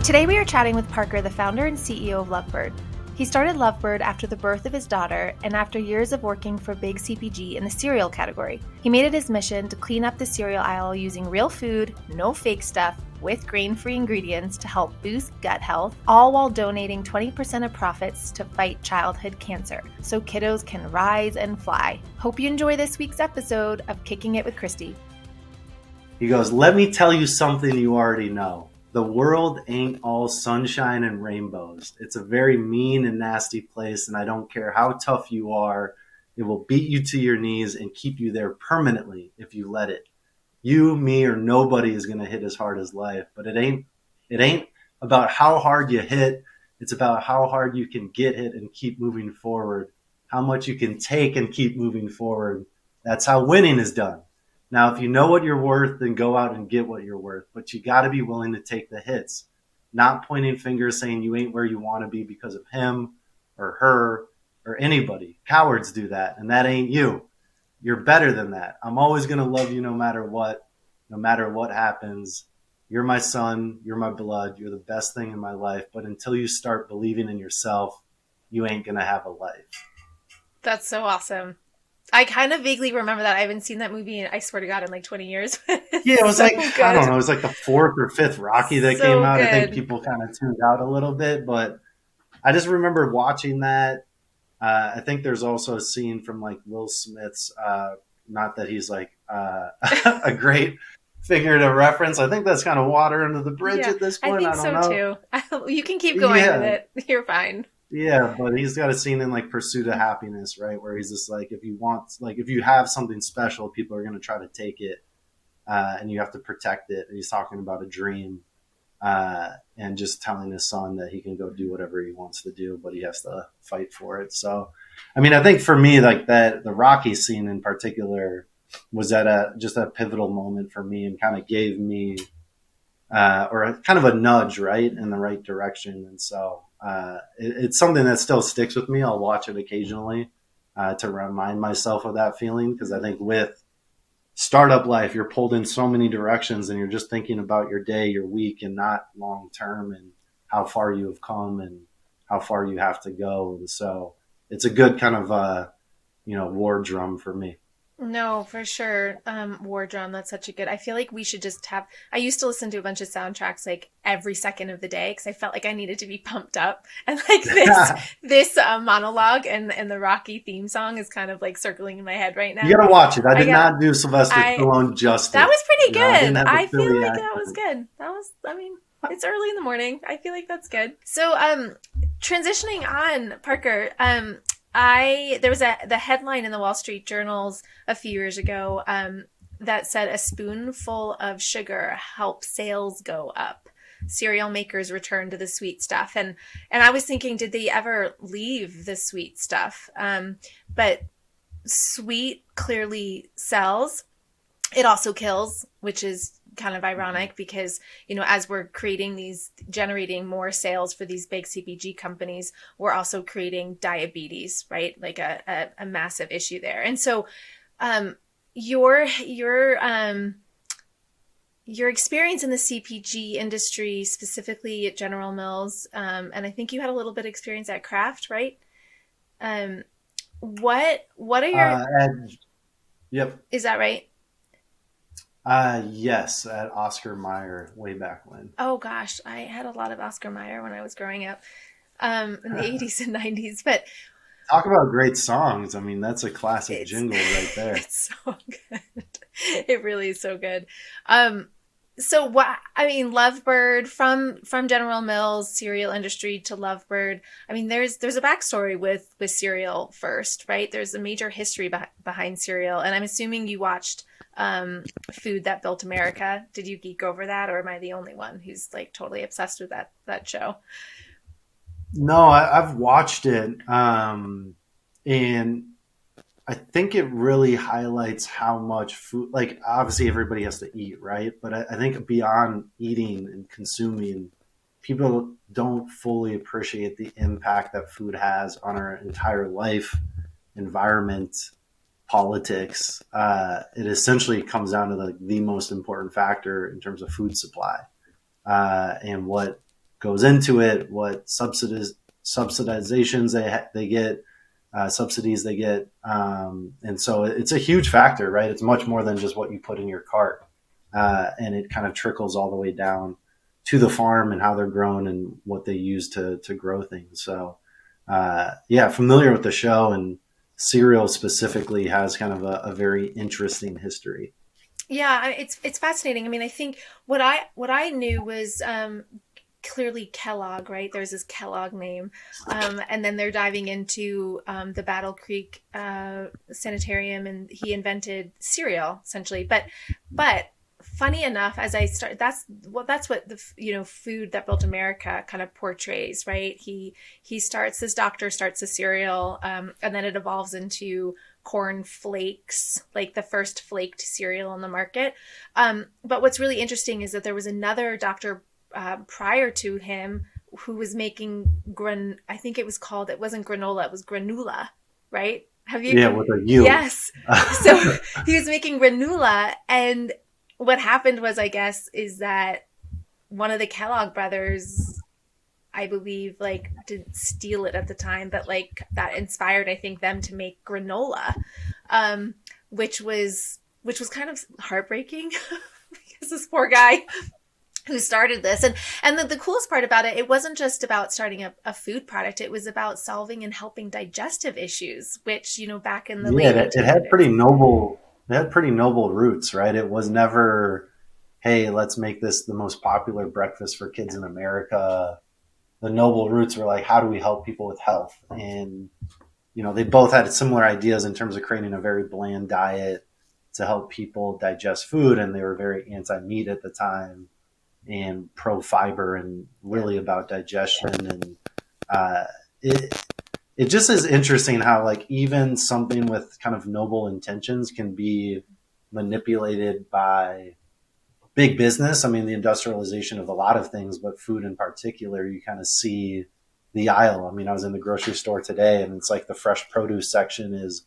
Today we are chatting with Parker, the founder and CEO of Lovebird. He started Lovebird after the birth of his daughter and after years of working for big CPG in the cereal category. He made it his mission to clean up the cereal aisle using real food, no fake stuff, with grain-free ingredients to help boost gut health, all while donating 20% of profits to fight childhood cancer, so kiddos can rise and fly. Hope you enjoy this week's episode of Kicking It with Christy. He goes, "Let me tell you something you already know. The world ain't all sunshine and rainbows. It's a very mean and nasty place, and I don't care how tough you are, it will beat you to your knees and keep you there permanently if you let it. You, me, or nobody is going to hit as hard as life, but it ain't about how hard you hit. It's about how hard you can get hit and keep moving forward, how much you can take and keep moving forward. That's how winning is done. Now, if you know what you're worth, then go out and get what you're worth. But you got to be willing to take the hits, not pointing fingers saying you ain't where you want to be because of him or her or anybody. Cowards do that, and that ain't you. You're better than that. I'm always going to love you no matter what happens. You're my son. You're my blood. You're the best thing in my life. But until you start believing in yourself, you ain't going to have a life." That's so awesome. I kind of vaguely remember that. I haven't seen that movie, I swear to God, in like 20 years. Yeah, it was so like, good. I don't know, it was like the fourth or fifth Rocky that So came out. good. I think people kind of tuned out a little bit, but I just remember watching that. I think there's also a scene from like Will Smith's, not that he's like a great figure to reference. I think that's kind of water under the bridge at this point. I think so too. You can keep going with it. You're fine. Yeah, but he's got a scene in like Pursuit of Happiness, right? Where he's just like, if you have something special, people are going to try to take it, and you have to protect it. And he's talking about a dream, and just telling his son that he can go do whatever he wants to do, but he has to fight for it. So, I mean, I think for me, like that, the Rocky scene in particular was at just a pivotal moment for me and kind of gave me, or kind of a nudge, right, in the right direction. And so, it's something that still sticks with me. I'll watch it occasionally to remind myself of that feeling, because I think with startup life, you're pulled in so many directions and you're just thinking about your day, your week, and not long term and how far you have come and how far you have to go. And so it's a good kind of war drum for me. No, for sure. War Drum, that's such a good. I feel like we should just have. I used to listen to a bunch of soundtracks like every second of the day because I felt like I needed to be pumped up. And like this monologue and the Rocky theme song is kind of like circling in my head right now. You gotta watch it. I did not do Sylvester Stallone justice. That was pretty good. I feel like that was good. It's early in the morning. I feel like that's good. So, transitioning on, Parker. There was the headline in the Wall Street Journals a few years ago that said a spoonful of sugar helps sales go up. Cereal makers return to the sweet stuff. And I was thinking, did they ever leave the sweet stuff? But sweet clearly sells. It also kills, which is kind of ironic because, as we're generating more sales for these big CPG companies, we're also creating diabetes, right? Like a massive issue there. And so, your experience in the CPG industry, specifically at General Mills, and I think you had a little bit of experience at Kraft, right? What are your... Yep. Is that right? Yes, at Oscar Mayer way back when. Oh gosh, I had a lot of Oscar Mayer when I was growing up in the 80s and 90s. But talk about great songs. I mean, that's a classic jingle right there. It's so good. It really is so good. Lovebird from General Mills cereal industry to Lovebird. I mean, there's a backstory with cereal first, right? There's a major history behind cereal, and I'm assuming you watched Food That Built America. Did you geek over that, or am I the only one who's like totally obsessed with that show? No, I've watched it, and I think it really highlights how much food, like obviously everybody has to eat, right? But I think beyond eating and consuming, people don't fully appreciate the impact that food has on our entire life, environment, politics. It essentially comes down to the most important factor in terms of food supply, and what goes into it, what subsidizations they get, subsidies they get, and so it's a huge factor, right? It's much more than just what you put in your cart, and it kind of trickles all the way down to the farm and how they're grown and what they use to grow things. So, yeah, familiar with the show, and cereal specifically has kind of a very interesting history. Yeah, it's fascinating. I mean, I think what I knew was clearly Kellogg, right? There's this Kellogg name, and then they're diving into the Battle Creek Sanitarium, and he invented cereal essentially. But funny enough, as I start, that's what the food that built America kind of portrays, right? He starts, this doctor starts a cereal, and then it evolves into corn flakes, like the first flaked cereal on the market. But what's really interesting is that there was another doctor prior to him who was making I think it wasn't granola, it was granula, right? Have you? Yeah, with a U. Yes. So he was making granula, and what happened was, I guess, is that one of the Kellogg brothers, I believe, like, didn't steal it at the time, but like that inspired, I think, them to make granola, um, which was kind of heartbreaking because this poor guy who started this, and the coolest part about it, it wasn't just about starting a food product, it was about solving and helping digestive issues, which back in the Yeah, late it had 1800s. pretty noble roots, right? It was never, hey, let's make this the most popular breakfast for kids in America. The noble roots were like, how do we help people with health? And they both had similar ideas in terms of creating a very bland diet to help people digest food, and they were very anti-meat at the time and pro-fiber and Yeah. really about digestion. And uh, it it just is interesting how, like, even something with kind of noble intentions can be manipulated by big business. I mean, the industrialization of a lot of things, but food in particular, you kind of see the aisle. I mean, I was in the grocery store today, and it's like the fresh produce section is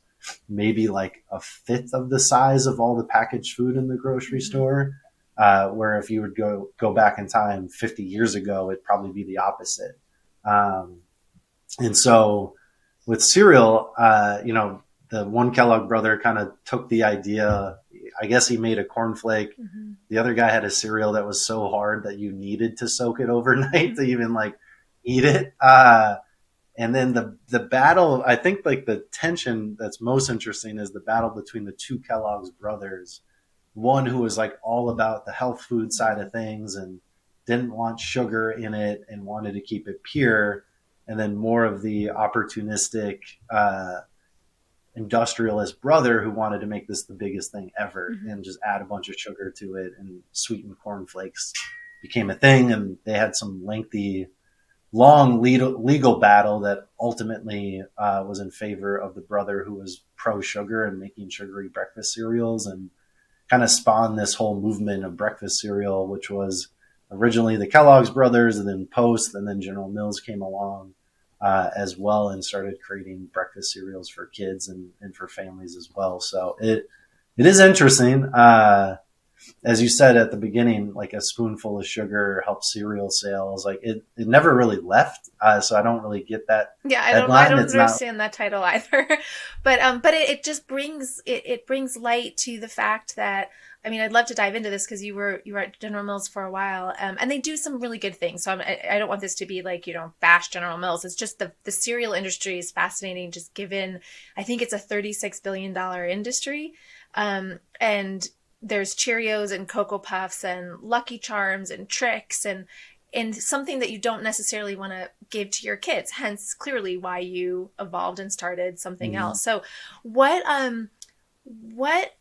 maybe like a fifth of the size of all the packaged food in the grocery store. Where if you would go back in time 50 years ago, it'd probably be the opposite. Um, and so with cereal, the one Kellogg brother kind of took the idea. I guess he made a cornflake. Mm-hmm. The other guy had a cereal that was so hard that you needed to soak it overnight to even like eat it. And then the battle, I think, like, the tension that's most interesting is the battle between the two Kellogg's brothers. One who was like all about the health food side of things and didn't want sugar in it and wanted to keep it pure, and then more of the opportunistic industrialist brother who wanted to make this the biggest thing ever Mm-hmm. and just add a bunch of sugar to it, and sweetened cornflakes became a thing. And they had some lengthy, long legal battle that ultimately was in favor of the brother who was pro sugar and making sugary breakfast cereals, and kind of spawned this whole movement of breakfast cereal, which was originally the Kellogg's brothers, and then Post, and then General Mills came along as well and started creating breakfast cereals for kids and for families as well. So it is interesting. As you said at the beginning, like, a spoonful of sugar helps cereal sales. Like, it never really left. So I don't really get that Yeah, I headline. don't It's not. understand that title either. But it just it brings light to the fact that, I mean, I'd love to dive into this because you were at General Mills for a while, and they do some really good things. So I don't want this to be like, bash General Mills. It's just the cereal industry is fascinating. Just given, I think it's a $36 billion industry, and there's Cheerios and Cocoa Puffs and Lucky Charms and Trix, and something that you don't necessarily want to give to your kids. Hence, clearly, why you evolved and started something Mhm. else. So, what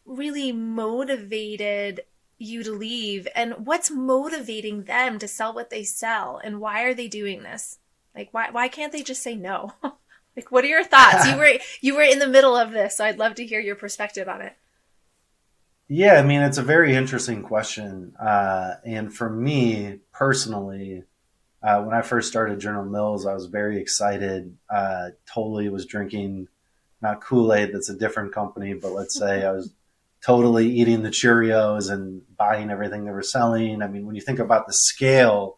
really motivated you to leave, and what's motivating them to sell what they sell, and why are they doing this? Like, why can't they just say no? Like, what are your thoughts? You were in the middle of this, so I'd love to hear your perspective on it. Yeah, I mean, it's a very interesting question. And for me personally, when I first started General Mills, I was very excited. Totally was drinking, not Kool-Aid, that's a different company, but let's say I was totally eating the Cheerios and buying everything they were selling. I mean, when you think about the scale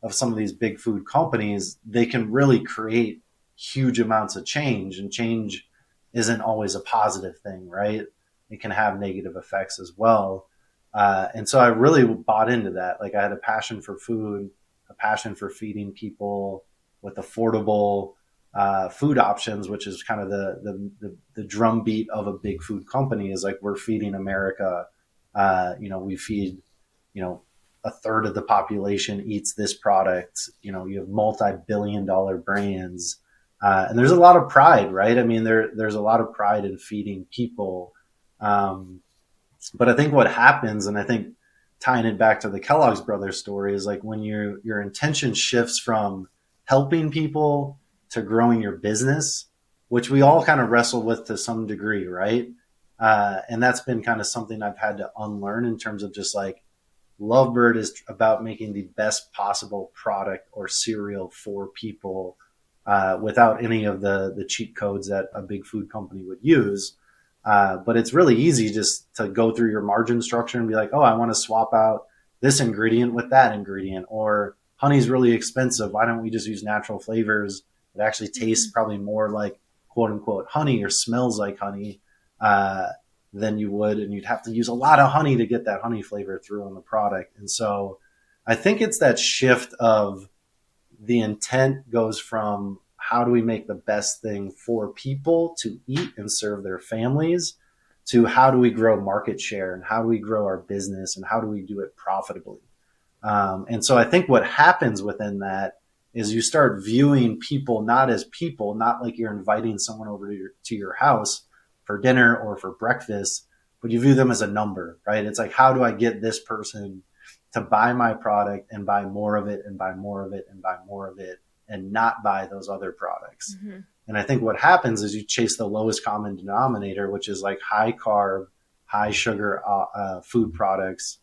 of some of these big food companies, they can really create huge amounts of change, and change isn't always a positive thing, right? It can have negative effects as well. And so I really bought into that. Like I had a passion for food, a passion for feeding people with affordable food options, which is kind of the drumbeat of a big food company is like, we're feeding America. We feed, a third of the population eats this product. You have multi-billion-dollar brands. And there's a lot of pride, right? I mean, there's a lot of pride in feeding people. But I think what happens, and I think tying it back to the Kellogg's brothers story, is like when your intention shifts from helping people to growing your business, which we all kind of wrestle with to some degree, right? And that's been kind of something I've had to unlearn in terms of just like, Lovebird is about making the best possible product or cereal for people without any of the cheat codes that a big food company would use. But it's really easy just to go through your margin structure and be like, oh, I want to swap out this ingredient with that ingredient, or honey's really expensive. Why don't we just use natural flavors that actually tastes probably more like quote unquote honey or smells like honey than you would. And you'd have to use a lot of honey to get that honey flavor through on the product. And so I think it's that shift of the intent goes from how do we make the best thing for people to eat and serve their families, to how do we grow market share and how do we grow our business and how do we do it profitably. And so I think what happens within that is you start viewing people not as people, not like you're inviting someone over to your house for dinner or for breakfast, but you view them as a number, right? It's like, how do I get this person to buy my product and buy more of it and buy more of it and buy more of it and not buy those other products. Mm-hmm. And I think what happens is you chase the lowest common denominator, which is like high carb, high sugar food products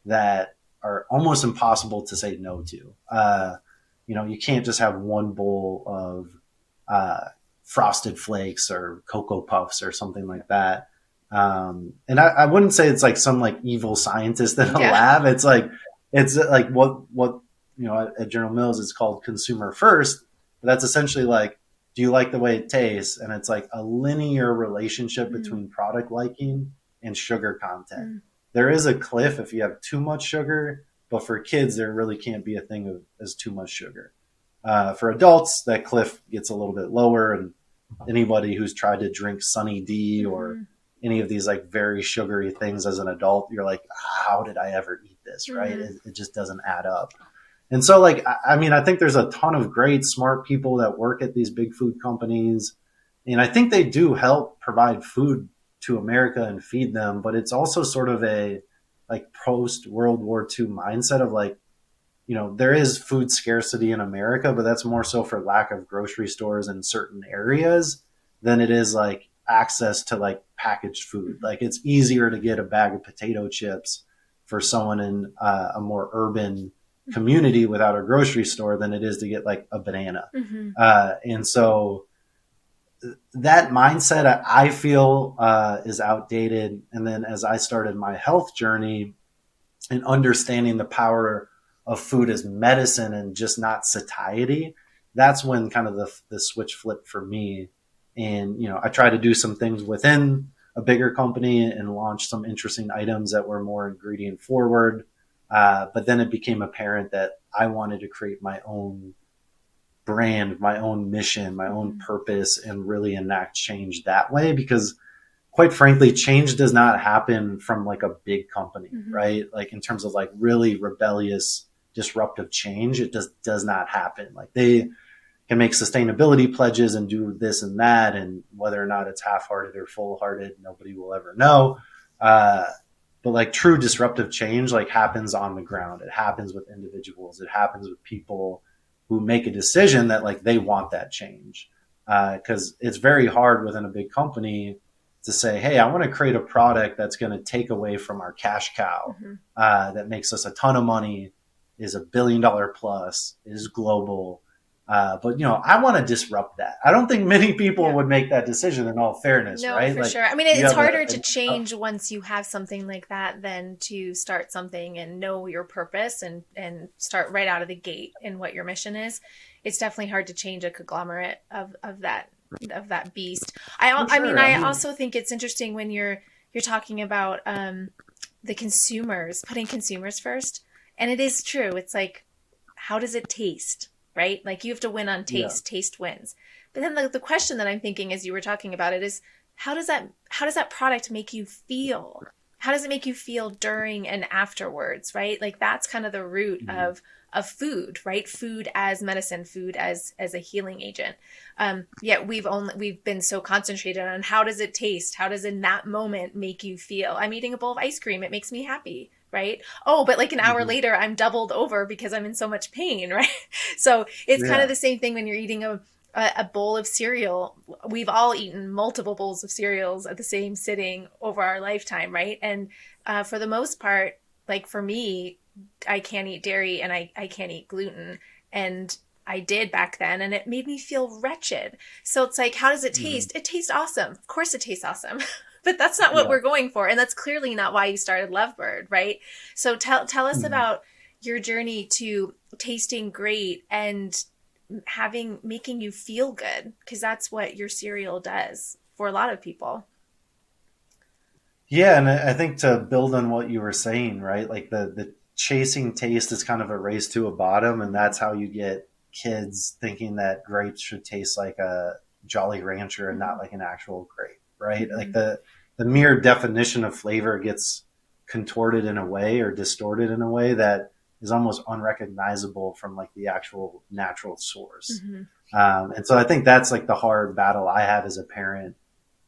that are almost impossible to say no to. You can't just have one bowl of Frosted Flakes or Cocoa Puffs or something like that. And I wouldn't say it's like some like evil scientist in a lab. It's like what at General Mills it's called consumer first. But that's essentially like, do you like the way it tastes? And it's like a linear relationship between product liking and sugar content. There is a cliff if you have too much sugar, but for kids, there really can't be a thing as too much sugar. For adults, that cliff gets a little bit lower, and anybody who's tried to drink Sunny D or any of these like very sugary things as an adult, you're like, how did I ever eat this? Right? It just doesn't add up. And so like, I mean, I think there's a ton of great, smart people that work at these big food companies. And I think they do help provide food to America and feed them, but it's also sort of a like post World War II mindset of like, there is food scarcity in America, but that's more so for lack of grocery stores in certain areas than it is like access to like packaged food. Like it's easier to get a bag of potato chips for someone in a more urban community without a grocery store than it is to get like a banana. And so that mindset I feel is outdated. And then as I started my health journey and understanding the power of food as medicine and just not satiety, that's when kind of the switch flipped for me. And, I tried to do some things within a bigger company and launch some interesting items that were more ingredient forward. But then it became apparent that I wanted to create my own brand, my own mission, my own purpose, and really enact change that way. Because quite frankly, change does not happen from like a big company, right? Like in terms of like really rebellious, disruptive change, it just does not happen. Like they can make sustainability pledges and do this and that, and whether or not it's half-hearted or full-hearted, nobody will ever know. But like true disruptive change like happens on the ground. It happens with individuals. It happens with people who make a decision that like they want that change. Because it's very hard within a big company to say, hey, I want to create a product that's going to take away from our cash cow that makes us a ton of money, is $1 billion plus, is global. But I want to disrupt that. I don't think many people Yeah. would make that decision. In all fairness, No, right? for Like sure. I mean, you it's have harder to change once you have something like that than to start something and know your purpose and start right out of the gate in what your mission is. It's definitely hard to change a conglomerate of that beast. for I mean, sure. I I mean, also think it's interesting when you're talking about the consumers, putting consumers first. And it is true. It's like, how does it taste? Right? Like you have to win on yeah. taste. Taste wins. But then the question that I'm thinking as you were talking about it is how does that product make you feel? How does it make you feel during and afterwards, right? Like that's kind of the root Mhm. of food, right? Food as medicine, food as a healing agent. Yet we've been so concentrated on how does it taste? How does in that moment make you feel? I'm eating a bowl of ice cream. It makes me happy, right? Oh, but like an hour Mhm. later, I'm doubled over because I'm in so much pain, right? So it's kind of Yeah. the same thing when you're eating a bowl of cereal. We've all eaten multiple bowls of cereals at the same sitting over our lifetime, right? And for the most part, like for me, I can't eat dairy and I can't eat gluten. And I did back then, and it made me feel wretched. So it's like, how does it Mhm. taste? It tastes awesome. Of course, it tastes awesome. But that's not what Yeah. we're going for. And that's clearly not why you started Lovebird, right? So tell us Mhm. about your journey to tasting great and making you feel good, because that's what your cereal does for a lot of people. Yeah, and I think to build on what you were saying, right? Like the chasing taste is kind of a race to a bottom, and that's how you get kids thinking that grapes should taste like a Jolly Rancher and not Mm-hmm. like an actual grape, right? Mm-hmm. Like the mere definition of flavor gets contorted in a way or distorted in a way that is almost unrecognizable from like the actual natural source. Mm-hmm. And so I think that's like the hard battle I have as a parent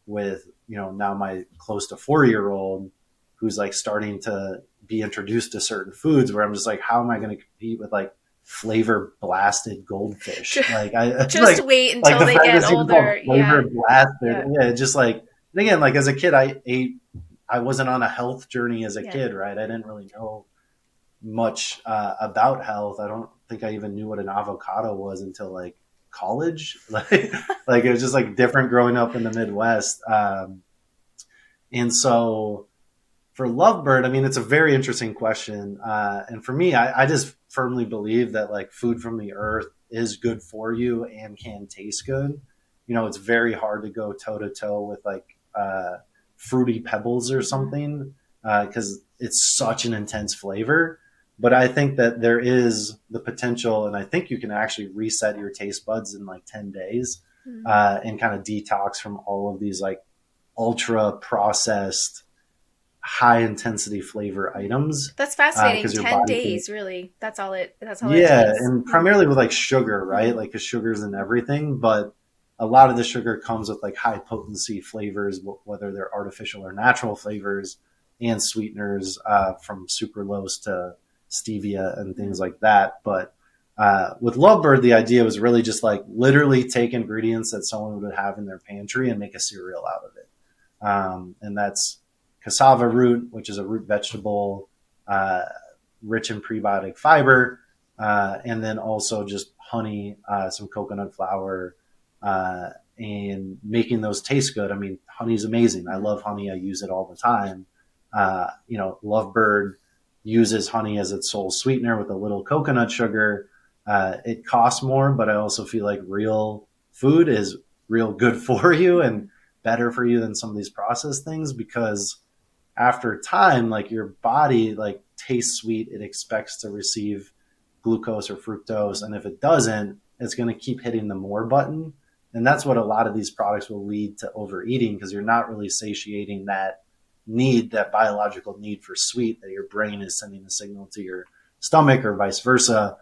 with now my close to 4 year old who's like starting to be introduced to certain foods where I'm just like, how am I going to compete with like flavor blasted goldfish? Like I Just wait like until the they fact that get it's even called older. flavor Yeah. blasted. Yeah. Yeah, just like, and again, like as a kid, I wasn't on a health journey as a Yeah. kid, right? I didn't really know much about health. I don't think I even knew what an avocado was until like college. Like it was just like different growing up in the Midwest. And so for Lovebird, I mean, it's a very interesting question. And for me, I just firmly believe that like food from the earth is good for you and can taste good. It's very hard to go toe to toe with like fruity pebbles or Mm-hmm. something because it's such an intense flavor. But I think that there is the potential, and I think you can actually reset your taste buds in like 10 days Mm-hmm. and kind of detox from all of these like ultra processed high intensity flavor items That's fascinating. because your 10 body can. days, really. That's all it Yeah, takes. and Yeah. primarily with like sugar, right? Mm-hmm. Like because sugar's in everything, but a lot of the sugar comes with like high potency flavors, whether they're artificial or natural flavors, and sweeteners from sucralose to stevia and Yeah. things like that. But with Lovebird, the idea was really just like literally take ingredients that someone would have in their pantry and make a cereal out of it. And that's cassava root, which is a root vegetable, uh, rich in prebiotic fiber, and then also just honey, some coconut flour, and making those taste good. I mean, honey's amazing. I Mm-hmm. love honey. I use it all the time. Lovebird uses honey as its sole sweetener with a little coconut sugar. It costs more, but I also feel like real food is real good for you Mm-hmm. and better for you than some of these processed things because after time, like your body like tastes sweet, it expects to receive glucose or fructose, and if it doesn't, it's going to keep hitting the more button, and that's what a lot of these products will lead to overeating because you're not really satiating that need, that biological need for sweet that your brain is sending a signal to your stomach or vice versa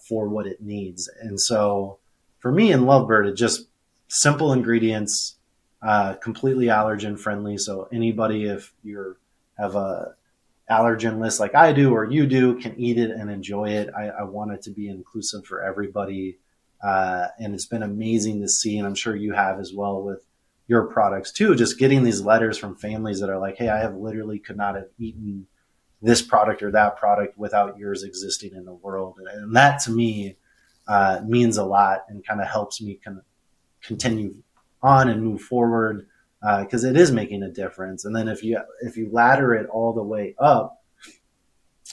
for what it needs. And so for me in Lovebird, it just simple ingredients, completely allergen friendly. So anybody, if you have a allergen list like I do or you do, can eat it and enjoy it. I want it to be inclusive for everybody. And it's been amazing to see, and I'm sure you have as well with your products too, just getting these letters from families that are like, hey, I have literally could not have eaten this product or that product without yours existing in the world. And that to me means a lot and kind of helps me continue on and move forward, because it is making a difference. And then if you ladder it all the way up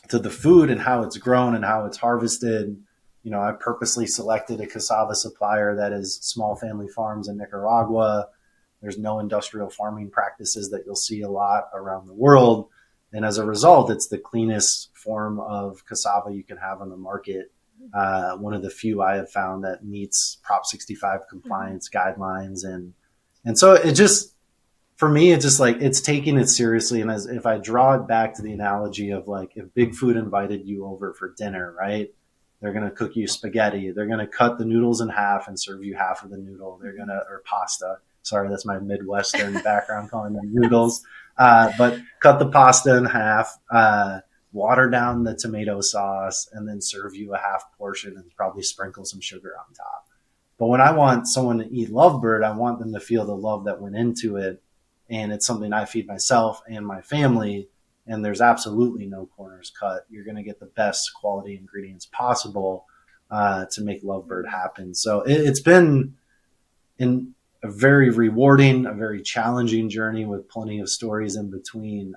to the food and how it's grown and how it's harvested, I purposely selected a cassava supplier that is small family farms in Nicaragua. There's no industrial farming practices that you'll see a lot around the world. And as a result, it's the cleanest form of cassava you can have on the market. One of the few I have found that meets Prop 65 compliance guidelines. And so it just, for me, it's just like, it's taking it seriously. And if I draw it back to the analogy of like, if Big Food invited you over for dinner, right? They're going to cook you spaghetti. They're going to cut the noodles in half and serve you half of the noodle. Or pasta. Sorry, that's my Midwestern background calling them noodles. But cut the pasta in half, water down the tomato sauce, and then serve you a half portion and probably sprinkle some sugar on top. But when I want someone to eat Lovebird, I want them to feel the love that went into it. And it's something I feed myself and my family. And there's absolutely no corners cut. You're going to get the best quality ingredients possible to make Lovebird happen. So it's been a very rewarding, a very challenging journey with plenty of stories in between.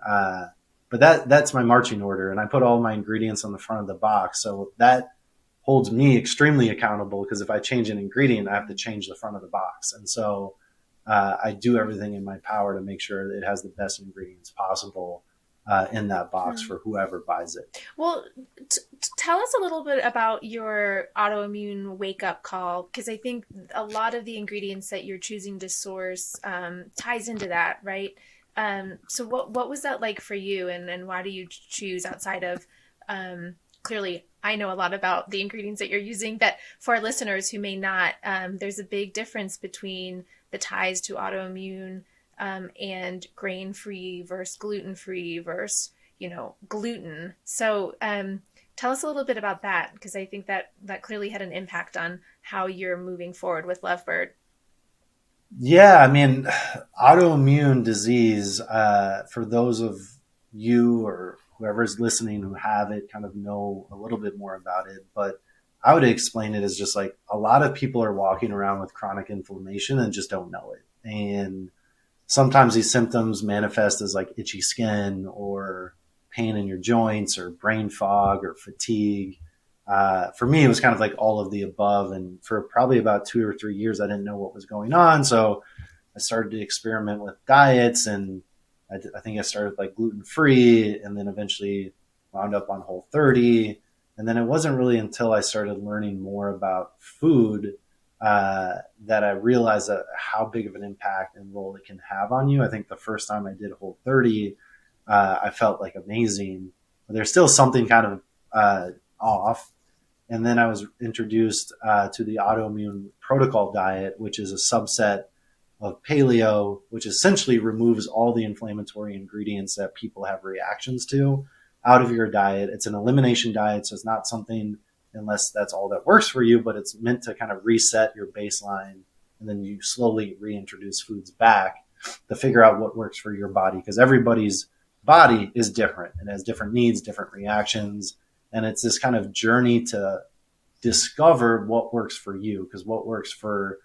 But that's my marching order. And I put all my ingredients on the front of the box. So that holds me extremely accountable, because if I change an ingredient, I have to change the front of the box. And so I do everything in my power to make sure that it has the best ingredients possible in that box for whoever buys it. Well, tell us a little bit about your autoimmune wake-up call, because I think a lot of the ingredients that you're choosing to source ties into that, right? So what was that like for you, and why do you choose outside of, clearly I know a lot about the ingredients that you're using, but for our listeners who may not, there's a big difference between the ties to autoimmune and grain-free versus gluten-free versus, gluten. So tell us a little bit about that, because I think that clearly had an impact on how you're moving forward with Lovebird. Yeah, I mean, autoimmune disease, for those of you or whoever's listening who have it, kind of know a little bit more about it. But I would explain it as just like, a lot of people are walking around with chronic inflammation and just don't know it. And sometimes these symptoms manifest as like itchy skin or pain in your joints or brain fog or fatigue. For me, it was kind of like all of the above. And for probably about 2 or 3 years, I didn't know what was going on. So I started to experiment with diets, and I think I started like gluten-free, and then eventually wound up on Whole30. And then it wasn't really until I started learning more about food that I realized how big of an impact and role it can have on you. I think the first time I did Whole30, I felt like amazing, but there's still something kind of off. And then I was introduced to the autoimmune protocol diet, which is a subset of paleo, which essentially removes all the inflammatory ingredients that people have reactions to out of your diet. It's an elimination diet, so it's not something, unless that's all that works for you, but it's meant to kind of reset your baseline, and then you slowly reintroduce foods back to figure out what works for your body, because everybody's body is different and has different needs, different reactions. And it's this kind of journey to discover what works for you, because what works for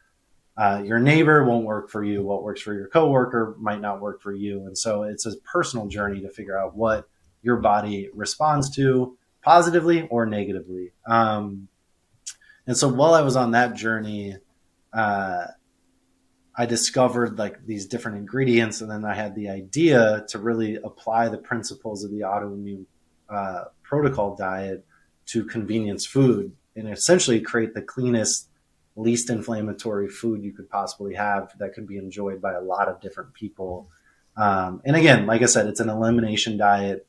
your neighbor won't work for you. What works for your coworker might not work for you. And so it's a personal journey to figure out what your body responds to positively or negatively. And so while I was on that journey, I discovered like these different ingredients, and then I had the idea to really apply the principles of the autoimmune protocol diet to convenience food, and essentially create the cleanest, least inflammatory food you could possibly have that could be enjoyed by a lot of different people. And again, like I said, it's an elimination diet.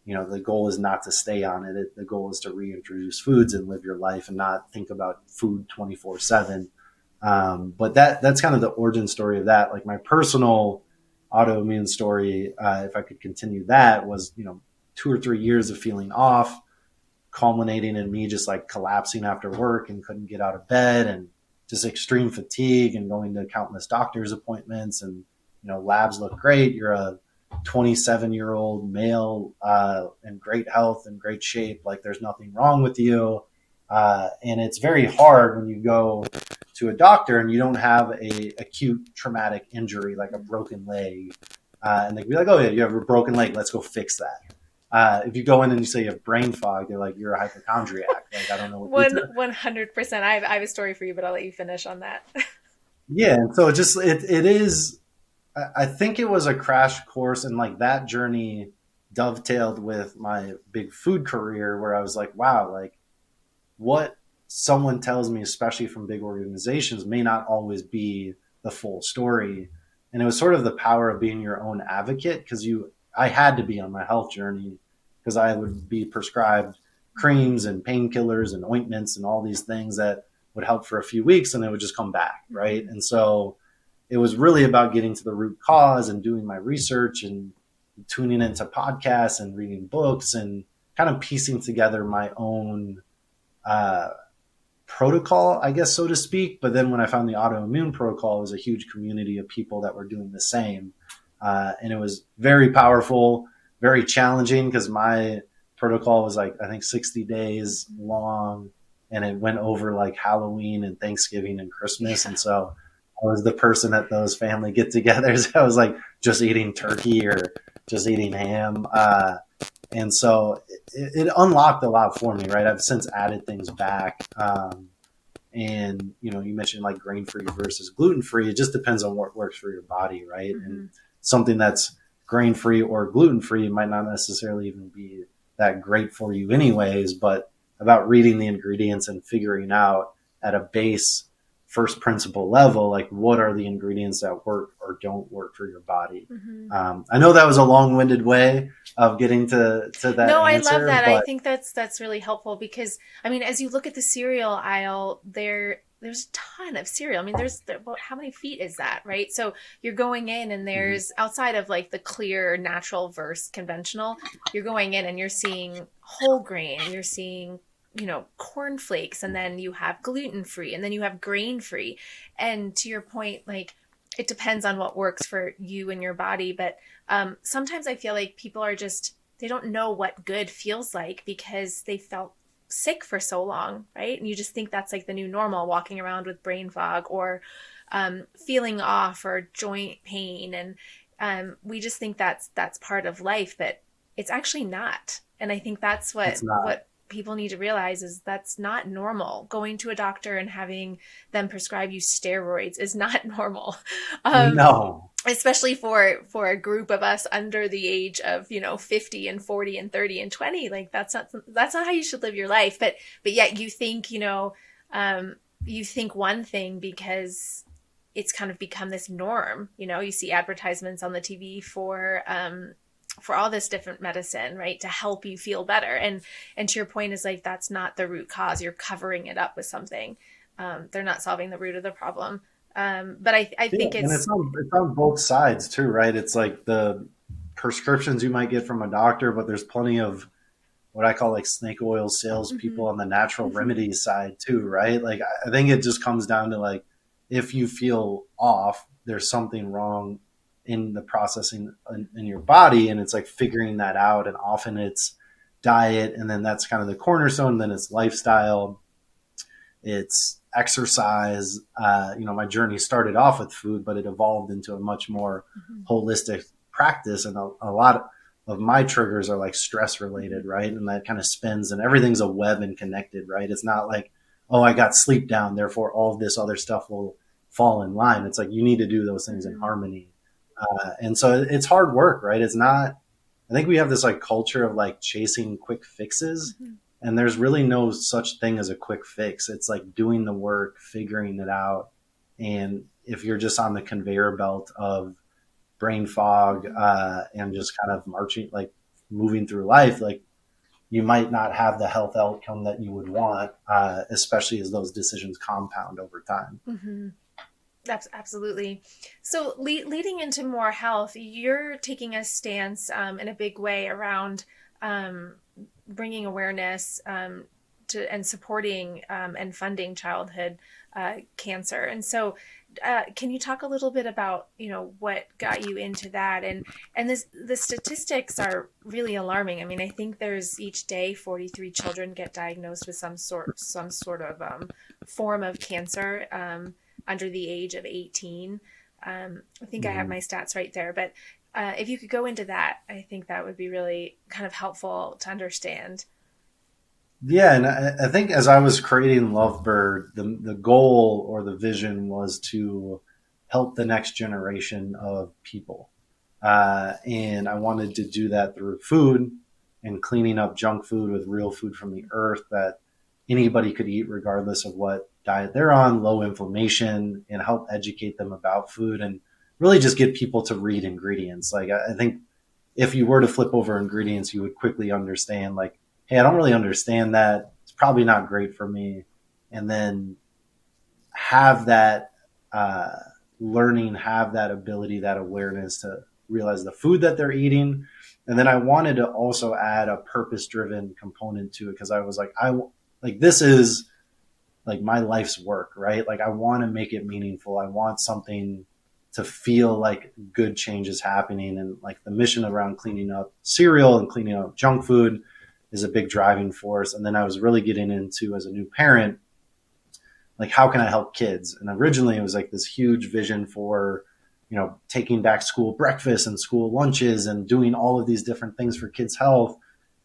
The goal is not to stay on it. The goal is to reintroduce foods and live your life and not think about food 24/7. But that's kind of the origin story of that. Like my personal autoimmune story, if I could continue that, was, 2 or 3 years of feeling off, culminating in me just like collapsing after work and couldn't get out of bed, and just extreme fatigue and going to countless doctor's appointments, and, labs look great. You're a 27-year-old male in great health and great shape. Like there's nothing wrong with you. And it's very hard when you go to a doctor and you don't have a acute traumatic injury like a broken leg, and they can be like, "Oh yeah, you have a broken leg. Let's go fix that." If you go in and you say you have brain fog, they're like, "You're a hypochondriac." Like, I don't know what you do. 100%. I have a story for you, but I'll let you finish on that. Yeah, and so it is. I think it was a crash course, and like that journey dovetailed with my big food career, where I was like, "Wow, like what someone tells me, especially from big organizations, may not always be the full story." And it was sort of the power of being your own advocate because I had to be on my health journey because I would be prescribed creams and painkillers and ointments and all these things that would help for a few weeks and it would just come back. Right. And so it was really about getting to the root cause and doing my research and tuning into podcasts and reading books and kind of piecing together my own uh, protocol, I guess, so to speak. But then when I found the autoimmune protocol, it was a huge community of people that were doing the same. And it was very powerful, very challenging because my protocol was like, I think 60 days long and it went over like Halloween and Thanksgiving and Christmas. Yeah. And so I was the person at those family get togethers. I was like just eating turkey or just eating ham. And so it unlocked a lot for me, right? I've since added things back. And, you know, you mentioned like grain free versus gluten free. It just depends on what works for your body, right? Mm-hmm. And something that's grain free or gluten free might not necessarily even be that great for you, anyways, but about reading the ingredients and figuring out at a base first principle level, like what are the ingredients that work or don't work for your body. Mm-hmm. I know that was a long-winded way of getting to that No, I love answer, that. I but think that's really helpful because I mean, as you look at the cereal aisle, there's a ton of cereal. I mean, well, how many feet is that, right? So you're going in and there's outside of like the clear natural versus conventional, you're going in and you're seeing whole grain, you're seeing cornflakes, and then you have gluten free, and then you have grain free. And to your point, like it depends on what works for you and your body, but sometimes I feel like people are just they don't know what good feels like because they felt sick for so long, right? And you just think that's like the new normal, walking around with brain fog or feeling off or joint pain, and we just think that's part of life, but it's actually not. And I think that's it's not. what people need to realize is that's not normal. Going to a doctor and having them prescribe you steroids is not normal. Um, No. Especially for a group of us under the age of 50 and 40 and 30 and 20, like that's not how you should live your life, but yet you think you think one thing because it's kind of become this norm. You see advertisements on the TV for all this different medicine, right, to help you feel better, and to your point is like that's not the root cause. You're covering it up with something. They're not solving the root of the problem. But I Yeah, think and it's it's on both sides too, right? It's like the prescriptions you might get from a doctor, but there's plenty of what I call like snake oil mm-hmm, salespeople on the natural mm-hmm, remedies side too, right? Like I think it just comes down to like if you feel off, there's something wrong in the processing in your body, and it's like figuring that out. And often it's diet, and then that's kind of the cornerstone. Then it's lifestyle, it's exercise. My journey started off with food, but it evolved into a much more mm-hmm, holistic practice. And a lot of my triggers are like stress related, right? And that kind of spins, and everything's a web and connected, right? It's not like, oh, I got sleep down, therefore all of this other stuff will fall in line. It's like you need to do those things in mm-hmm, harmony. And so it's hard work, right? It's not, I think we have this like culture of like chasing quick fixes, mm-hmm. and there's really no such thing as a quick fix. It's like doing the work, figuring it out. And if you're just on the conveyor belt of brain fog and just kind of marching, like moving through life, like you might not have the health outcome that you would want, especially as those decisions compound over time. Mm-hmm. Absolutely. So leading into more health, you're taking a stance in a big way around um, bringing awareness to and supporting and funding childhood cancer. And so can you talk a little bit about, what got you into that? And the statistics are really alarming. I mean, I think there's each day 43 children get diagnosed with some sort of form of cancer under the age of 18. I think I have Mhm. my stats right there, but if you could go into that, I think that would be really kind of helpful to understand. Yeah, and I think as I was creating Lovebird, the goal or the vision was to help the next generation of people, and I wanted to do that through food and cleaning up junk food with real food from the earth that anybody could eat, regardless of what diet they're on, low inflammation, and help educate them about food and really just get people to read ingredients. Like I think if you were to flip over ingredients, you would quickly understand, like, hey, I don't really understand that. It's probably not great for me. And then have that uh, learning, have that ability, that awareness to realize the food that they're eating. And then I wanted to also add a purpose driven component to it because I was like, this is like my life's work, right? Like I want to make it meaningful. I want something to feel like good change is happening. And like the mission around cleaning up cereal and cleaning up junk food is a big driving force. And then I was really getting into, as a new parent, like how can I help kids? And originally it was like this huge vision for, taking back school breakfast and school lunches and doing all of these different things for kids' health.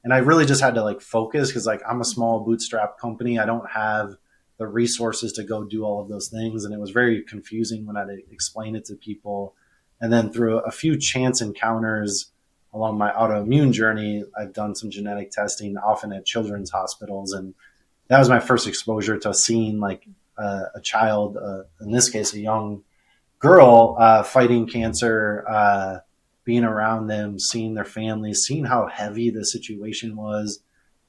And I really just had to like focus because like I'm a small bootstrap company. I don't have the resources to go do all of those things. And it was very confusing when I explain it to people. And then through a few chance encounters along my autoimmune journey, I've done some genetic testing, often at children's hospitals. And that was my first exposure to seeing like a child, in this case, a young girl, fighting cancer, being around them, seeing their families, seeing how heavy the situation was.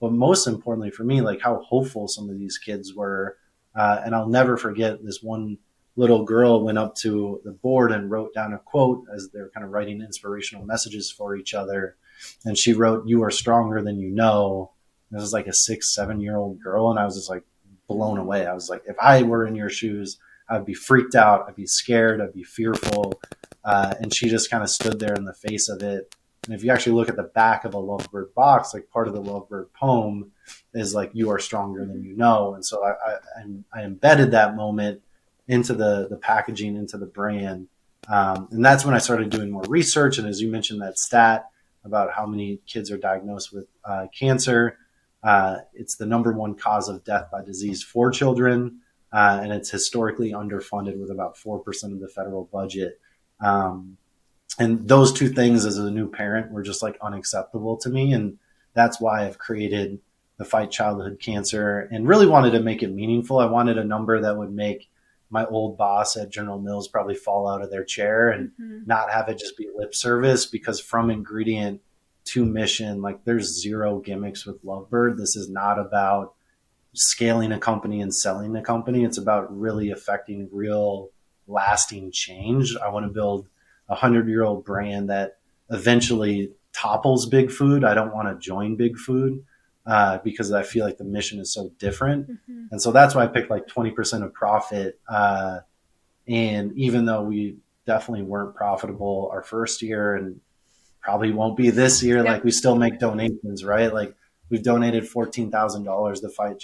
But most importantly for me, like how hopeful some of these kids were. And I'll never forget this one little girl went up to the board and wrote down a quote as they're kind of writing inspirational messages for each other. And she wrote, "You are stronger than you know." This was like a 6, 7 year old girl. And I was just like blown away. I was like, if I were in your shoes, I'd be freaked out. I'd be scared. I'd be fearful. And she just kind of stood there in the face of it. And if you actually look at the back of a Lovebird box, like part of the Lovebird poem is like, "You are stronger than you know." And so I embedded that moment into the packaging, into the brand. And that's when I started doing more research. And as you mentioned, that stat about how many kids are diagnosed with cancer, it's the number one cause of death by disease for children. And it's historically underfunded with about 4% of the federal budget. Um, and those two things as a new parent were just like unacceptable to me. And that's why I've created the Fight Childhood Cancer and really wanted to make it meaningful. I wanted a number that would make my old boss at General Mills probably fall out of their chair and Mm-hmm. not have it just be lip service, because from ingredient to mission, like there's zero gimmicks with Lovebird. This is not about scaling a company and selling the company. It's about really affecting real lasting change. I want to build 100-year-old brand that eventually topples big food. I don't want to join big food because I feel like the mission is so different. Mm-hmm. And so that's why I picked like 20% of profit. And even though we definitely weren't profitable our first year and probably won't be this year, Yep. like we still make donations, right? Like we've donated $14,000 to fight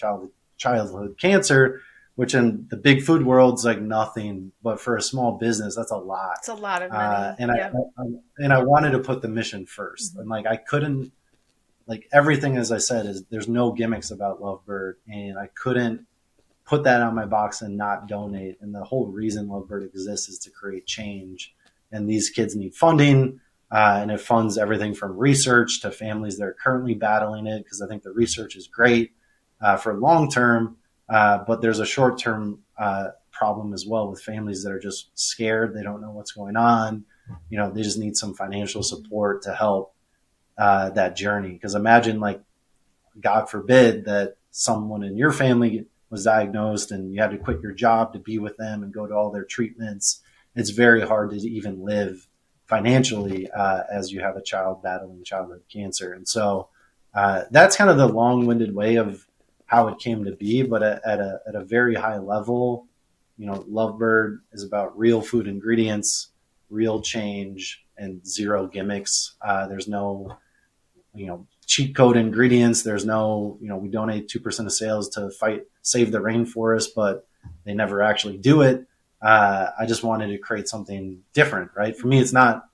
childhood cancer, which in the big food world's like nothing, but for a small business, that's a lot. It's a lot of Uh, money. and I, Yep. I and I wanted to put the mission first, Mm-hmm. and like I couldn't, like everything as I said is there's no gimmicks about Lovebird, and I couldn't put that on my box and not donate. And the whole reason Lovebird exists is to create change, and these kids need funding. And it funds everything from research to families that are currently battling it, because I think the research is great for long term, but there's a short term problem as well with families that are just scared. They don't know what's going on. They just need some financial support to help that journey. Because imagine, like, God forbid that someone in your family was diagnosed and you had to quit your job to be with them and go to all their treatments. It's very hard to even live financially as you have a child battling childhood cancer. And so that's kind of the long-winded way of how it came to be. But at a very high level, Lovebird is about real food ingredients, real change, and zero gimmicks. There's no cheat code ingredients. There's no, we donate 2% of sales to save the rainforest, but they never actually do it. I just wanted to create something different, right? For me, it's not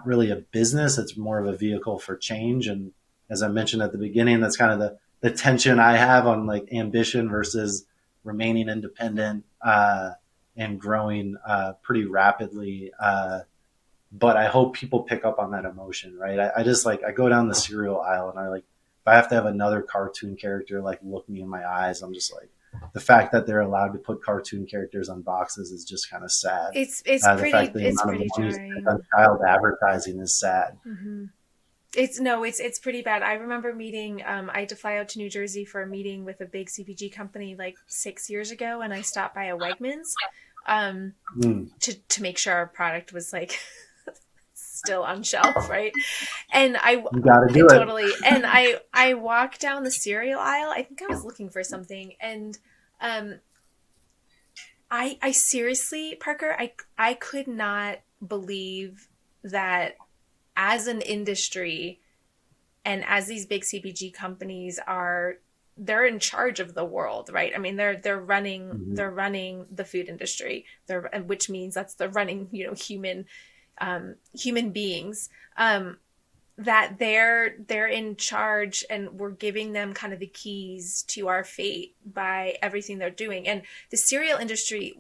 really a business. It's more of a vehicle for change. And as I mentioned at the beginning, that's kind of the tension I have on like ambition versus remaining independent, and growing, pretty rapidly. But I hope people pick up on that emotion, right? I just I go down the cereal aisle and if I have to have another cartoon character like look me in my eyes, I'm just like, the fact that they're allowed to put cartoon characters on boxes is just kind of sad. The fact that the it's amount of pretty money spent jarring. on child advertising is sad. Mm-hmm. It's pretty bad. I remember meeting. I had to fly out to New Jersey for a meeting with a big CPG company like 6 years ago, and I stopped by a Wegmans, to make sure our product was like still on shelf, right? And You got to do it. totally. And I walked down the cereal aisle. I think I was looking for something, and I seriously, Parker, I could not believe that as an industry and as these big CPG companies they're in charge of the world, right? I mean, they're running the food industry. Which means they're running, human beings. That they're in charge, and we're giving them kind of the keys to our fate by everything they're doing. And the cereal industry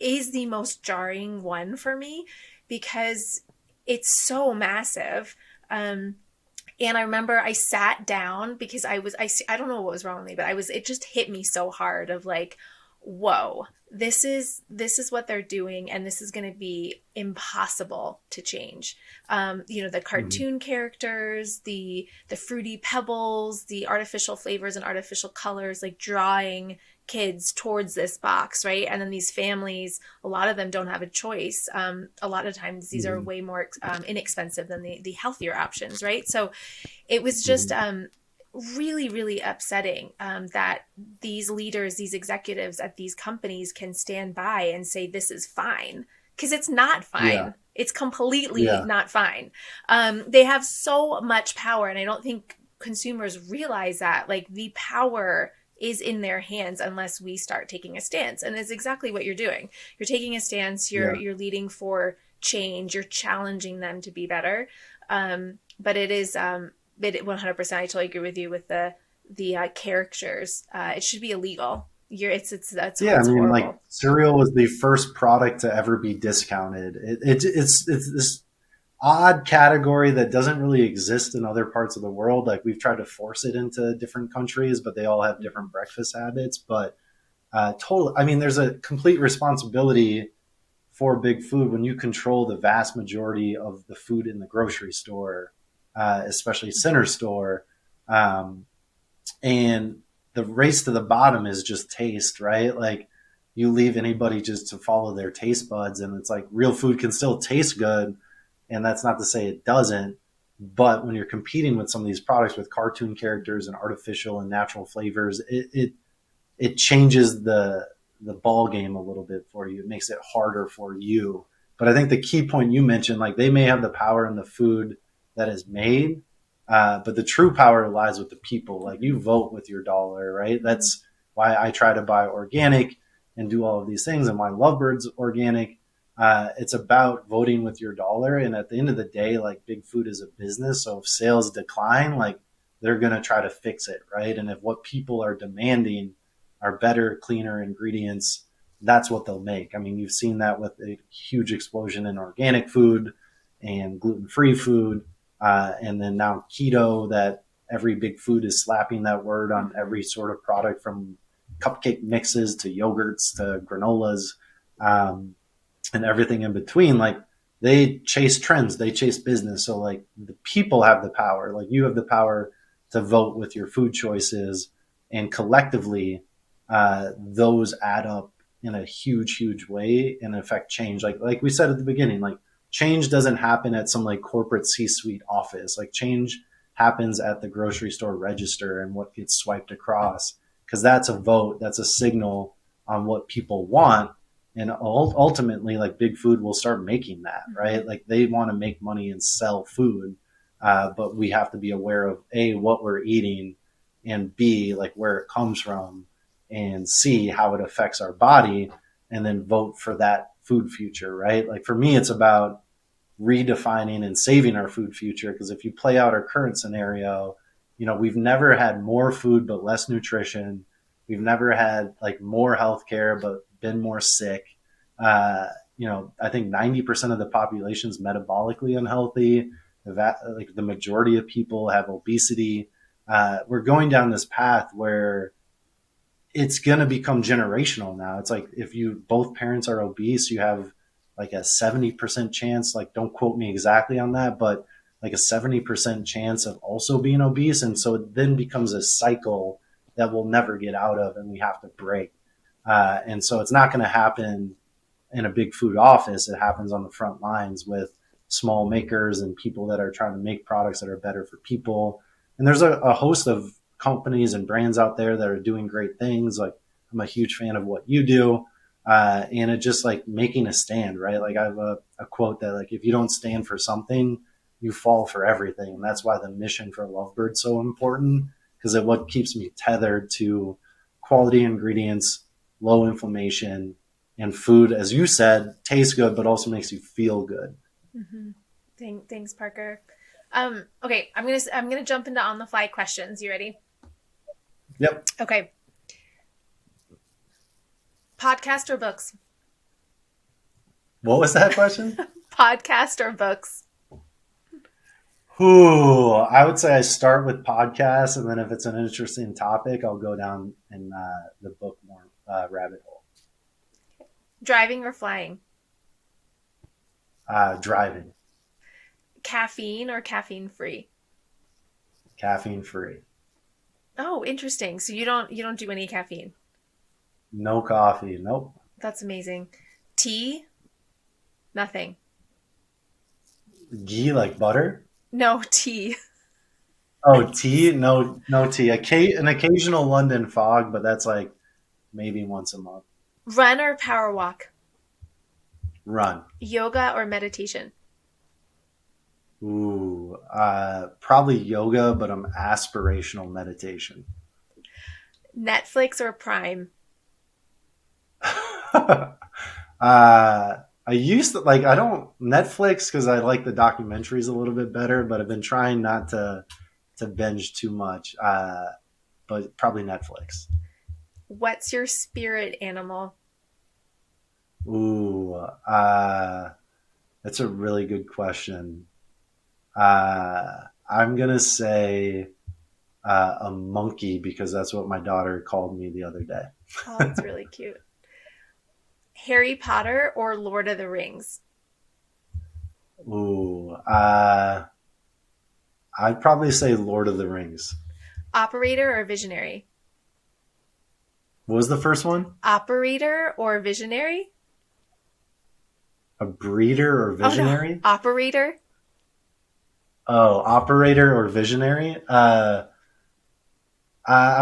is the most jarring one for me because it's so massive. And I remember I sat down because I don't know what was wrong with me, but it just hit me so hard of like, whoa, this is what they're doing, and this is going to be impossible to change. The cartoon characters, the fruity pebbles, the artificial flavors and artificial colors, like drawing kids towards this box, right? And then these families, a lot of them don't have a choice. A lot of times these are way more inexpensive than the healthier options, right? So it was just really, really upsetting that these leaders, these executives at these companies can stand by and say this is fine, because it's not fine. Yeah. It's completely not fine. They have so much power, and I don't think consumers realize that. Like, the power is in their hands unless we start taking a stance. And it's exactly what you're doing. You're taking a stance. You're leading for change. You're challenging them to be better. But it is 100%. I totally agree with you with the characters. It should be illegal. That's Yeah, I mean, horrible. like cereal was the first product to ever be discounted. It's this odd category that doesn't really exist in other parts of the world. Like, we've tried to force it into different countries, but they all have different breakfast habits. But I mean, there's a complete responsibility for big food when you control the vast majority of the food in the grocery store, especially center store. And the race to the bottom is just taste, right? Like, you leave anybody just to follow their taste buds, and it's like real food can still taste good. And that's not to say it doesn't, but when you're competing with some of these products with cartoon characters and artificial and natural flavors, it changes the ball game a little bit for you. It makes it harder for you. But I think the key point you mentioned, like, they may have the power in the food that is made, but the true power lies with the people. Like, you vote with your dollar, right? That's why I try to buy organic and do all of these things, and why Lovebird's organic. It's about voting with your dollar. And at the end of the day, like, big food is a business. So if sales decline, like, they're going to try to fix it, right? And if what people are demanding are better, cleaner ingredients, that's what they'll make. I mean, you've seen that with a huge explosion in organic food and gluten-free food. And then now keto, that every big food is slapping that word on every sort of product, from cupcake mixes to yogurts to granolas. And everything in between. Like, they chase trends, they chase business. So, like, the people have the power. Like, you have the power to vote with your food choices, and collectively, those add up in a huge way and affect change. Like we said at the beginning, like, change doesn't happen at some like corporate C-suite office. Like, change happens at the grocery store register and what gets swiped across, because that's a vote, that's a signal on what people want. And ultimately, like big food will start making that, right? Like they want to make money and sell food, but we have to be aware of A, what we're eating, and B, like where it comes from, and C, how it affects our body, and then vote for that food future, right? Like for me, it's about redefining and saving our food future. Because if you play out our current scenario, we've never had more food but less nutrition. We've never had like more healthcare but been more sick. Uh, I think 90% of the population is metabolically unhealthy. Like the majority of people have obesity. We're going down this path where it's going to become generational now. It's like if you both parents are obese, you have like a 70% chance, like don't quote me exactly on that, but like a 70% chance of also being obese. And so it then becomes a cycle that we'll never get out of and we have to break. And so it's not going to happen in a big food office. It happens on the front lines with small makers and people that are trying to make products that are better for people. And there's a host of companies and brands out there that are doing great things. Like I'm a huge fan of what you do. And it just like making a stand, right? Like I have a quote that like, if you don't stand for something, you fall for everything. And that's why the mission for Lovebird is so important, because it what keeps me tethered to quality ingredients, low inflammation, and food, as you said, tastes good, but also makes you feel good. Mm-hmm. Thanks, Parker. Okay, I'm gonna jump into on the fly questions. You ready? Yep. Okay. Podcast or books? What was that question? Podcast or books? Ooh, I would say I start with podcasts, and then if it's an interesting topic, I'll go down in the book more rabbit hole. Driving or flying? Driving. Caffeine or caffeine free? Caffeine free. Oh, interesting. So you don't do any caffeine. No coffee. Nope. That's amazing. Tea? Nothing. Ghee like butter. No tea. Oh, tea? No, no tea. An occasional London fog, but that's like maybe once a month. Run or power walk? Run. Yoga or meditation? Ooh, probably yoga, but I'm aspirational meditation. Netflix or Prime? I used to like I don't Netflix because I like the documentaries a little bit better, but I've been trying not to binge too much. But probably Netflix. What's your spirit animal? Ooh, that's a really good question. I'm gonna say a monkey because that's what my daughter called me the other day. Oh, that's really cute. Harry Potter or Lord of the Rings? Ooh, I'd probably say Lord of the Rings. Operator or visionary? What was the first one? Operator or visionary? A breeder or Oh no, visionary? operator. Oh, operator or visionary? I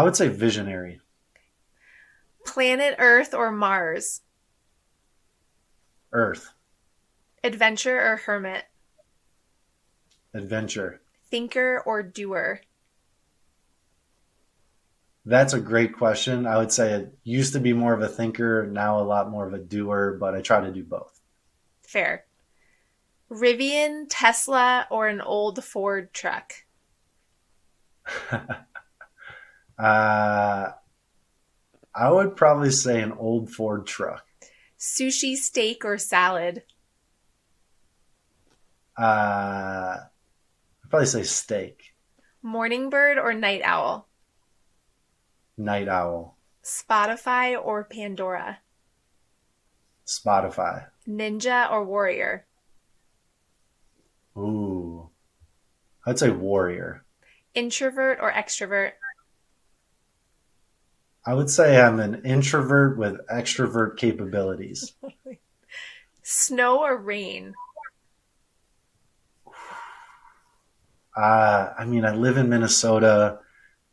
would say visionary. Planet Earth or Mars? Earth. Adventure or hermit? Adventure. Thinker or doer? That's a great question. I would say it used to be more of a thinker, now a lot more of a doer, but I try to do both. Fair. Rivian, Tesla, or an old Ford truck? I would probably say an old Ford truck. Sushi, steak, or salad? I'd probably say steak. Morning bird or night owl? Night owl. Spotify or Pandora? Spotify. Ninja or warrior? Ooh. I'd say warrior. Introvert or extrovert? I would say I'm an introvert with extrovert capabilities. Snow or rain? I mean, I live in Minnesota.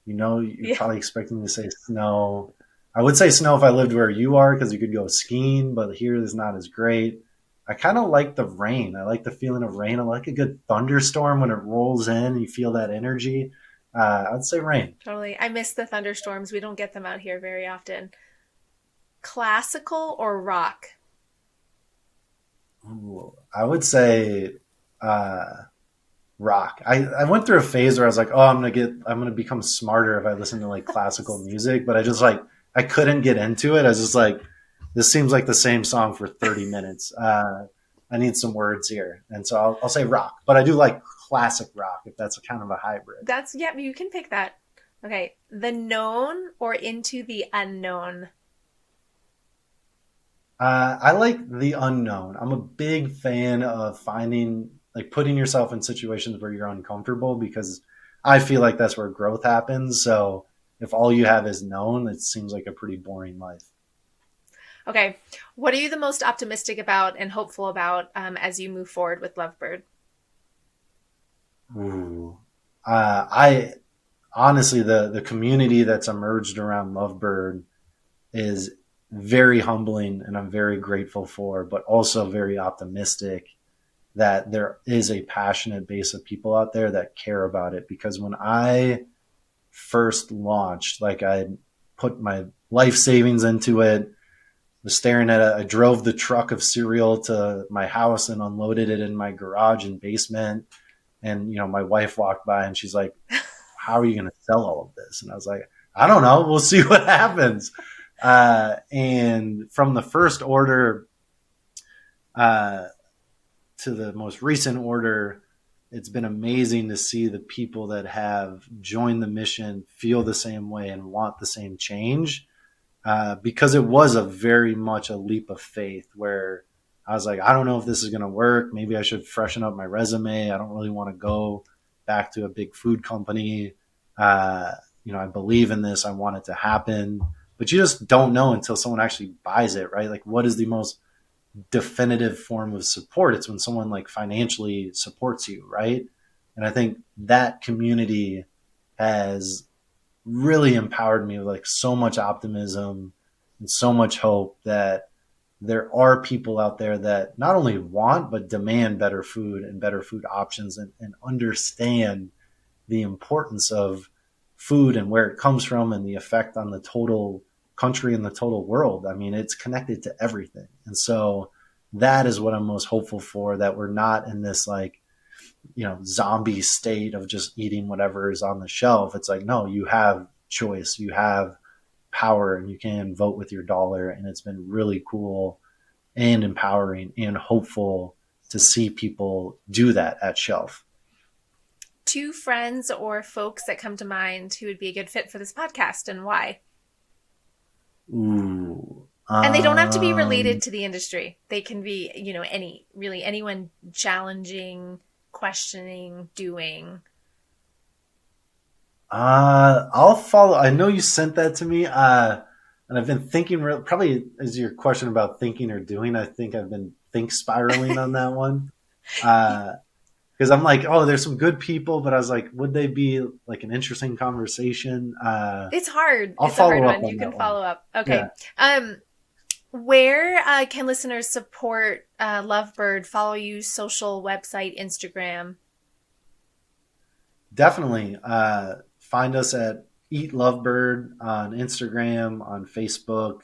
You're Yeah. probably expecting me to say snow. I would say snow if I lived where you are because you could go skiing, but here is not as great. I kind of like the rain. I like the feeling of rain. I like a good thunderstorm when it rolls in and you feel that energy. I'd say rain. Totally. I miss the thunderstorms. We don't get them out here very often. Classical or rock? Ooh, I would say uh, rock. I went through a phase where I was like, oh, I'm gonna become smarter if I listen to like classical music, but I just like I couldn't get into it. I was just like, this seems like the same song for 30 minutes. I need some words here, and so I'll say rock, but I do like classic rock if that's a kind of a hybrid. That's, yeah, you can pick that. Okay. The known or into the unknown? I like the unknown. I'm a big fan of finding, like, putting yourself in situations where you're uncomfortable because I feel like that's where growth happens. So if all you have is known, it seems like a pretty boring life. Okay. What are you the most optimistic about and hopeful about as you move forward with Lovebird? Ooh. I honestly, the community that's emerged around Lovebird is very humbling and I'm very grateful for, but also very optimistic that there is a passionate base of people out there that care about it. Because when I first launched, like I put my life savings into it, was staring at it. I drove the truck of cereal to my house and unloaded it in my garage and basement. And, my wife walked by and she's like, how are you going to sell all of this? And I was like, I don't know. We'll see what happens. And from the first order uh, to the most recent order, it's been amazing to see the people that have joined the mission feel the same way and want the same change. Because it was a very much a leap of faith where I was like, I don't know if this is going to work. Maybe I should freshen up my resume. I don't really want to go back to a big food company. Uh, I believe in this. I want it to happen. But you just don't know until someone actually buys it, right? Like, what is the most definitive form of support? It's when someone like financially supports you, right? And I think that community has really empowered me with like so much optimism and so much hope that there are people out there that not only want but demand better food and better food options and understand the importance of food and where it comes from and the effect on the total country and the total world. I mean, it's connected to everything. And so that is what I'm most hopeful for, that we're not in this like, zombie state of just eating whatever is on the shelf. It's like, no, you have choice, you have power, and you can vote with your dollar. And it's been really cool and empowering and hopeful to see people do that at shelf. Two friends or folks that come to mind who would be a good fit for this podcast and why? Ooh. And they don't have to be related to the industry. They can be, anyone challenging, questioning, doing. I'll follow. I know you sent that to me. And I've been thinking, probably as your question about thinking or doing, I think I've been spiraling on that one. Because I'm like, oh, there's some good people, but I was like, would they be like an interesting conversation? It's hard. I'll It's a hard follow up one. on You that can one. follow up. Okay. Yeah. Where can listeners support Lovebird, follow you, social, website, Instagram? Definitely. Find us at Eat Lovebird on Instagram, on Facebook.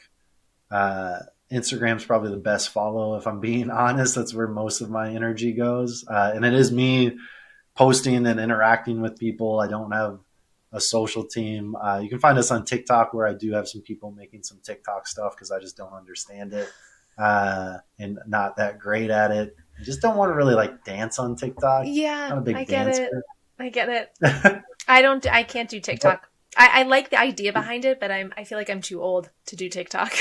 Uh, Instagram's probably the best follow, if I'm being honest. That's where most of my energy goes. And it is me posting and interacting with people. I don't have a social team. You can find us on TikTok, where I do have some people making some TikTok stuff because I just don't understand it and not that great at it. I just don't want to really like dance on TikTok. Yeah, Not a I big get it. dancer. I get it. But I can't do TikTok. I like the idea behind it, but I feel like I'm too old to do TikTok.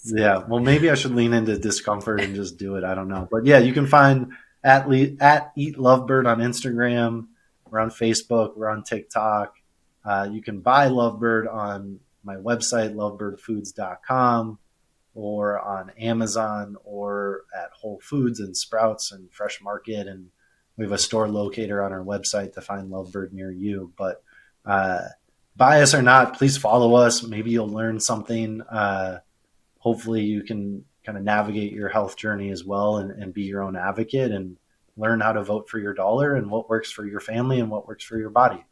yeah, well, maybe I should lean into discomfort and just do it. I don't know. But yeah, you can find at Eat Lovebird on Instagram. We're on Facebook. We're on TikTok. You can buy Lovebird on my website, lovebirdfoods.com, or on Amazon, or at Whole Foods and Sprouts and Fresh Market. And we have a store locator on our website to find Lovebird near you. But bias or not, please follow us. Maybe you'll learn something. Hopefully you can kind of navigate your health journey as well, and be your own advocate and learn how to vote for your dollar and what works for your family and what works for your body.